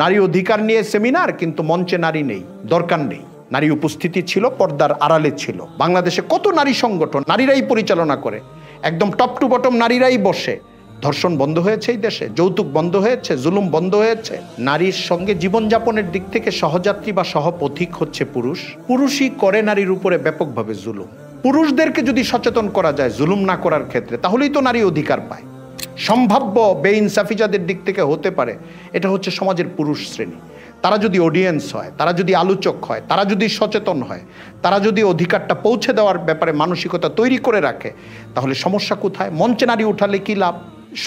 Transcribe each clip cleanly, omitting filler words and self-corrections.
নারী অধিকার নিয়ে সেমিনার, কিন্তু মঞ্চে নারী নেই, দরকার নেই। নারী উপস্থিতি ছিল, পর্দার আড়ালে ছিল। বাংলাদেশে কত নারী সংগঠন, নারীরাই পরিচালনা করে, একদম টপ টু বটম নারীরাই বসে। ধর্ষণ বন্ধ হয়েছে এই দেশে, যৌতুক বন্ধ হয়েছে, জুলুম বন্ধ হয়েছে। নারীর সঙ্গে জীবনযাপনের দিক থেকে সহযাত্রী বা সহপথিক হচ্ছে পুরুষ। পুরুষই করে নারীর উপরে ব্যাপকভাবে জুলুম। পুরুষদেরকে যদি সচেতন করা যায় জুলুম না করার ক্ষেত্রে, তাহলেই তো নারী অধিকার পায়। সম্ভাব্য বেইনসাফি যাদের দিক থেকে হতে পারে, এটা হচ্ছে সমাজের পুরুষ শ্রেণী। তারা যদি অডিয়েন্স হয়, তারা যদি আলোচক হয়, তারা যদি সচেতন হয়, তারা যদি অধিকারটা পৌঁছে দেওয়ার ব্যাপারে মানসিকতা তৈরি করে রাখে, তাহলে সমস্যা কোথায়? মঞ্চে নারী উঠালে কি লাভ?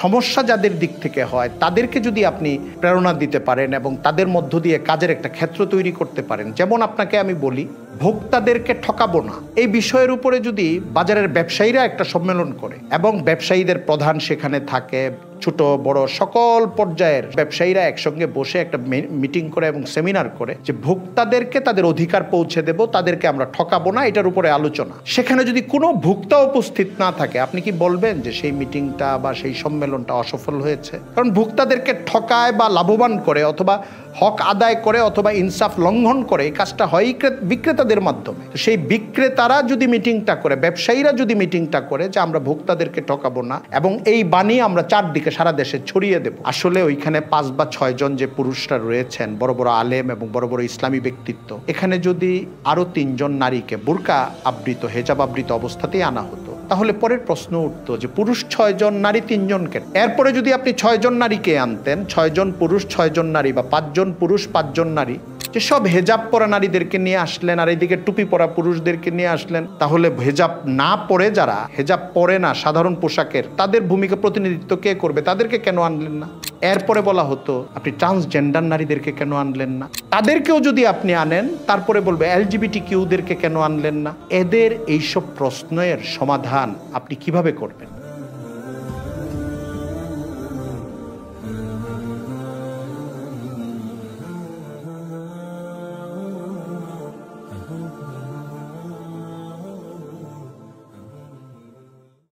সমস্যা যাদের দিক থেকে হয় তাদেরকে যদি আপনি প্রেরণা দিতে পারেন এবং তাদের মধ্য দিয়ে কাজের একটা ক্ষেত্র তৈরি করতে পারেন। যেমন আপনাকে আমি বলি, ভোক্তাদেরকে ঠকাবো না এই বিষয়ের উপরে যদি বাজারের ব্যবসায়ীরা একটা সম্মেলন করে এবং ব্যবসায়ীদের প্রধান সেখানে থাকে, ছোট বড় সকল পর্যায়ের ব্যবসায়ীরা একসঙ্গে বসে একটা মিটিং করে এবং সেমিনার করে যে ভোক্তাদেরকে তাদের অধিকার পৌঁছে দেব, তাদেরকে আমরা ঠকাবো না, এটার উপরে আলোচনা। সেখানে যদি কোনো ভোক্তা উপস্থিত না থাকে, আপনি কি বলবেন যে সেই মিটিংটা বা সেই সম্মেলনটা অসফল হয়েছে? কারণ ভোক্তাদেরকে ঠকায় বা লাভবান করে অথবা হক আদায় করে অথবা ইনসাফ লঙ্ঘন করে এই কাজটা হয় বিক্রেতাদের মাধ্যমে। সেই বিক্রেতারা যদি মিটিংটা করে, ব্যবসায়ীরা যদি মিটিংটা করে যে আমরা ভোক্তাদেরকে ঠকাবো না এবং এই বাণী আমরা চারদিকে সারা দেশে ছড়িয়ে দেব, আসলে ওইখানে 5 বা 6 জন যে পুরুষরা রয়েছেন, বড় বড় আলেম এবং বড় বড় ইসলামী ব্যক্তিত্ব, এখানে যদি আরো 3 জন নারীকে বোরকা আবৃত, হেজাব আবৃত অবস্থাতেই আনা হতো, তাহলে পরের প্রশ্ন উঠতো যে পুরুষ 6 জন, নারী 3 জন কেন? এরপরে যদি আপনি 6 জন নারীকে আনতেন, 6 জন পুরুষ 6 জন নারী বা 5 জন পুরুষ 5 জন নারী, যে সব হেজাব পরা নারীদেরকে নিয়ে আসলেন আর এইদিকে টুপি পরা পুরুষদেরকে নিয়ে আসলেন, তাহলে হেজাব না পরে যারা হেজাব পরে না সাধারণ পোশাকের, তাদের ভূমিকা প্রতিনিধিত্ব কে করবে? তাদেরকে কেন আনলেন না? এরপরে বলা হতো আপনি ট্রান্সজেন্ডার নারীদেরকে কেন আনলেন না? তাদেরকেও যদি আপনি আনেন, তারপরে বলবে LGBTQ-দেরকে কেন আনলেন না? এদের এইসব প্রশ্নের সমাধান আপনি কিভাবে করবেন?